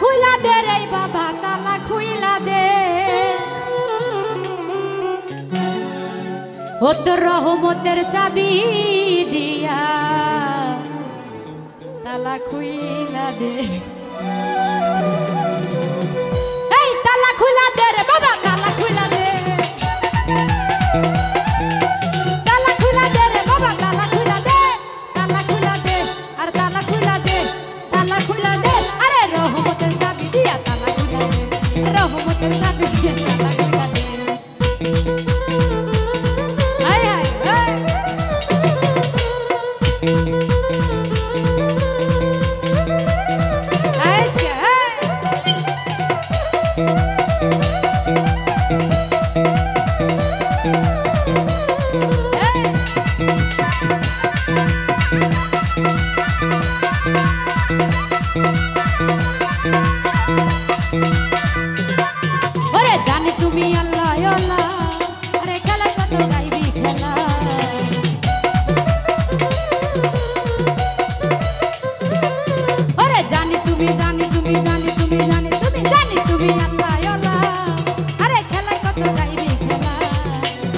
খুইলা দে রে বাবা তালা খুইলা দে ও তোর রহমতের চাবি দিয়া তালা খুইলা দে এই তালা খুইলা দে রে বাবা তালা খুইলা দে তালা খুইলা দে রে বাবা তালা খুইলা দে তালা খুইলা দে আর তালা খুইলা দে তালা খুইলা দে আরে রহমতের চাবি দিয়া তালা খুইলা দে রহমতের চাবি দিয়া তালা খুইলা দে আয় আয় ওরে জানি তুমি আল্লাহ আল্লাহ আরে খেলা কত গাইবি খেলা ওরে জানি তুমি জানি তুমি জানি তুমি জানি তুমি জানি তুমি আল্লাহ আল্লাহ আরে খেলা কত গাইবি খেলা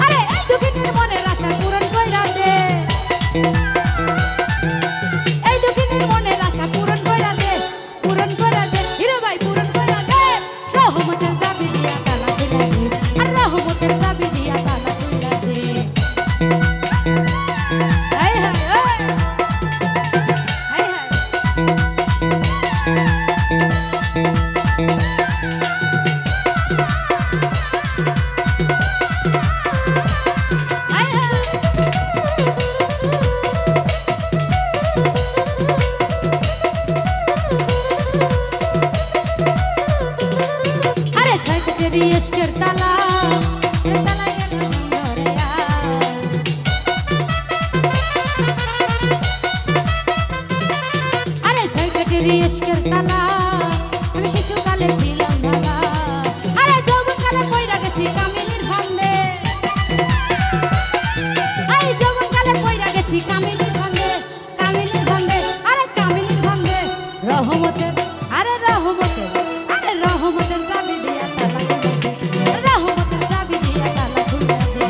আরে এই দুঃখিনীর মনের আশা পূরণ কইরা দে এই দুঃখিনীর মনের আশা পূরণ কইরা দে হিরো ভাই পূরণ কইরা দে রহমতের চাবি দিয়া তালা খুইলা দে আর রহমতের চাবি দিয়া তালা খুইলা দে হায় হায় হায় হায় ইশকের তালা তালা গেল জঙ্গরিয়া আরে ছয়কাটের ইশকের তালা আমি শিশুকালে ছিলাম ভালা আরে যৌবনকালে পয়রা গেছি কামিনীর ফান্দে আরে যৌবনকালে পয়রা গেছি কামিনীর ফান্দে আরে কামিনীর ফান্দে রহমতের আরে রহমতের চাবি দিয়া তালা রহমতের চাবি দিয়া তালা খুইলা দে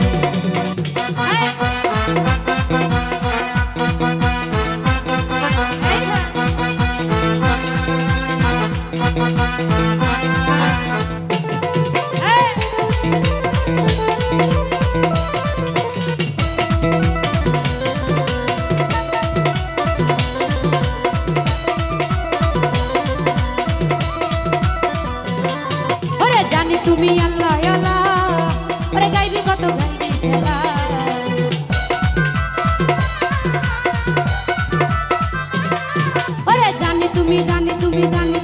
ওরে জানি তুমি আল্লাহ আল্লাহ ওরে গাইবি কত গাইবি খেলা ওরে জানি তুমি জানি তুমি জানি